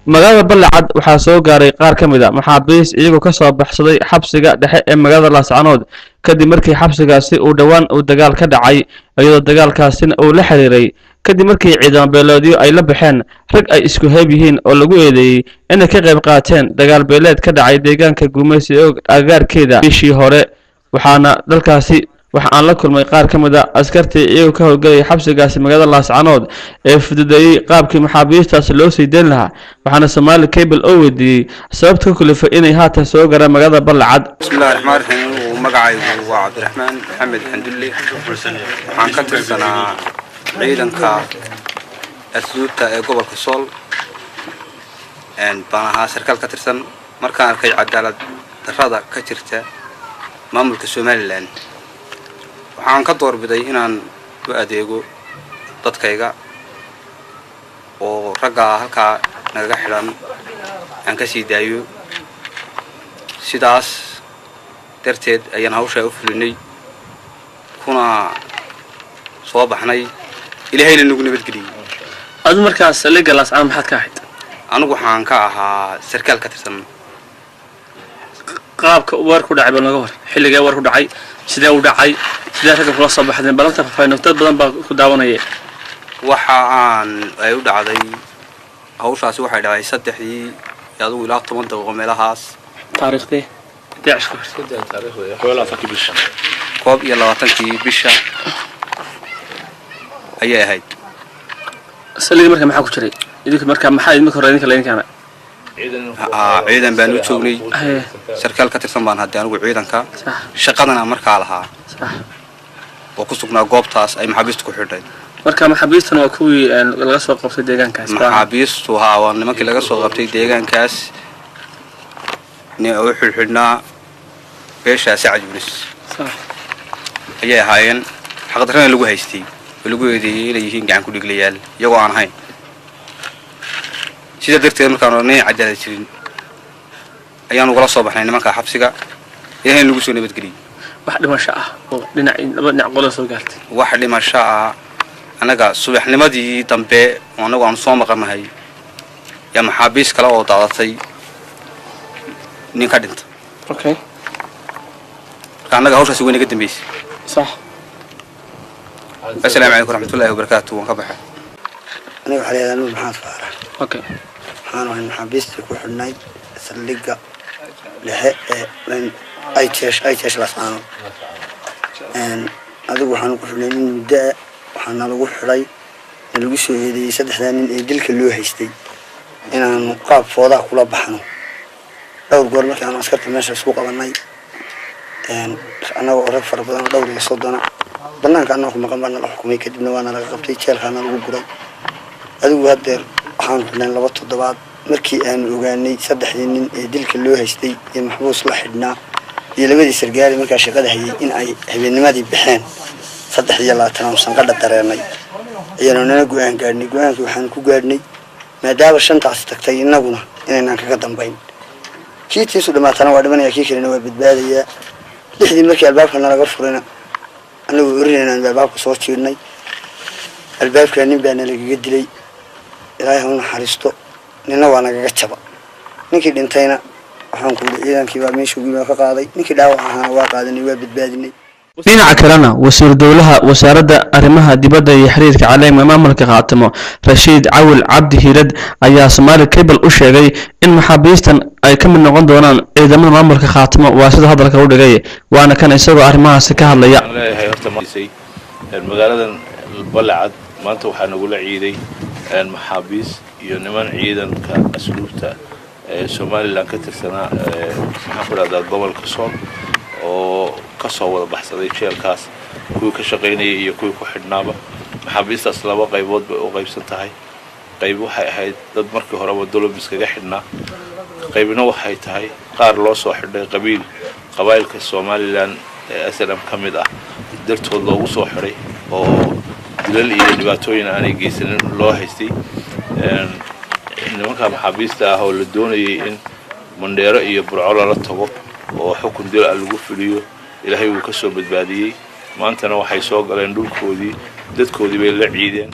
magaalada Balcad waxaa soo gaaray qaar ka mid ah maxaabiis iyagoo ka soo baxsaday xabsiga dhexe ee magaalada Laascaanood kadib markii xabsigaasi uu dhawaan uu dagaal ka dhacay iyadoo dagaalkaasina uu la xiriiray kadib markii ciidan beeleedyo ay la baxeen rag ay isku heeb yihiin oo lagu eedeeyay inay ka qayb qaateen dagaal beeleed ka dhacay deegaanka Gumaysi oo agagaarkeeda bishii hore waxaana dalkaasi waxa aan la kulmay qaar ka mid ah askartii iyagoo ka howlgalay xabsigaasi magaalada Laascaanood ee fududeeyay qaabkii maxaabiistaasi loo sii deyn lahaa waxaana Somali Cable oo weydiiyay sababta ku kulifay inay haatan soo gaaraan magaalada Balcad. Bismillahir Rahmanir Rahiim magacaygu waa Cabdiraxmaan Maxamed Xandulle waxaan ka tirsanaa ciidanka asluubta ee gobolka Sool baan ahaa sarkaal ka tirsan markaan arkay cadaalad darrada ka jirta maamulka Somaliland waxaan ka doorbiday inaan u adeego dadkayga oo ragga halka naga xiran aan ka sii daayo sidaas darteed ayaan hawsha u fulinay kuna soo baxnay ilaahayna nagu nabadgeliyay. Aad markaas saliga Laascaan maxaad ka ahayd? Anigu waxaan ka ahaa sarkaal ka tirsan. qaabka war ku dhacay bal naga war xilliga war ku dhacay sidee u dhacay sidee rag kula soo baxdeen balanta faafaahinta badan baa ku daawanayay waxa aan ay u dhacday hawshaasi waxay dhacay 3 yaadu ilaa 10 daqiiqo meelahaas taariikhdee taariikhda koob iyo 20 bisha ayay ahayd saliga markaa maxaa ku jiray idinka markaa maxaa idinka hore idinka leeyahay ciidan baan u joognay sarkaal ka tirsan baan hadda anigu ciidanka shaqadana markaa lahaa oo ku sugnaa goobtaas ay maxaabiistu ku xidhay markaa maxaabiistuna waa kuwii laga soo qabtay deegaankaas maxaabiistu waa nimankii laga soo qabtay deegaankaas oo xidhnaa beesha Sacad Yunis ayay ahaayeen xaqdarrada lagu haystay lagu eedeeyay inay yihiin gacan ku dhiglayaal iyagoo aan ahayn sida darteed markaan oonay cadaalad jirin ayaan uga soo baxnay nimanka xabsiga ilaahay lagu soo nabadgeliyay wax dhimasho ah oo dhinac qolo soo gaartay wax dhimasho ah anaga subaxnimadii dambe anagu aan soo maqanahay ya maxaabiis kale oo daadatay nin ka dhintay okay anaga hawshaasi weyn ka dambeysay صح السلام عليكم ورحمة الله وبركاته وكبحة أنا وحلي أنا محمد فارح أوكي أنا وين حبيست يكون حناي سلقة لحق من أي تيش لسانه أن هذا وحنا كنا من دا وحنا لو حري لو شو هذي سدح ثاني يدل كله هيستي أنا نقاب فوضى كله بحنو لو قول لك أنا أسكت ماشي سوق بالناي أن أنا وأرك فربنا دوري صدنا بنان كأنه كم كمان الحكومة كدبنا وأنا لقبت يشيل خانة الوجودي هذا هدر حان كنا لبطة دبعت مركي أن وجاني سدح ينين يدل كله هيستي المحبوس لحدنا يلقي سرقالي مركي شغله هي إن أي هي النمادي بحين سدح يلا تنام سنقدر تراني يلا نجوان قارني جوان وحن كوجارني ما داب الشنطة استكتي نجونا إننا كقدم بين كي تيسود ما تناول دمني أكيد إنه بدبادية لحد مركي الباب كنا نغفرنا أنا ورينا الباب صوت شيرني الباب كان بين اللي قد لي إلهي هون حريستو لأنه وانا قتشبا نكي دنتينا waxaan ku leeyahay kiiba meeshu giba ka qaaday ninkii dhaawaca waa qaadanay waa badbaadinay dhinaca kalena wasiir dawlaha wasaaradda arrimaha dibadda iyo xiriirka caalamiga maamulka qaatimo Rashiid Cawil Cabdi Hiirad ayaa Somali Cable u sheegay in maxaabiistan ay ka mid noqon doonaan ciidamada maamulka qaatimo waa sida hadalka u dhigay waana kan isagoo arrimahaas ka hadlaya magaaladan Balcad maanta waxaa nagu la ciiday maxaabiis iyo niman ciidanka asluubta Somaliland ka tirsanaa maxaa ku dhacday gobolka Sool oo ka soo wada baxsaday jeelkaas kuwii ka shaqeynayay iyo kuwii ku xidhnaaba maxaabiistaas laba qaybood bay u qaybsan tahay qayb waxay ahayd dad markii horeba dulub iskaga xidhnaa qaybna waxay tahay qaar loo soo xidhay qabaylka Somaliland ee SNM ka mid ah dartood loogu soo xidhay oo dilal iyo dhibaatooyin aanay geysanin loo haystay nimanka maxaabiista ah oo la doonayay in Mandheero iyo Burco la tago oo xukun dil lagu fuliyo ilaahay uu ka soo badbaadiyay maantana waxay soo galeen dhulkoodii dadkoodii bay la ciideen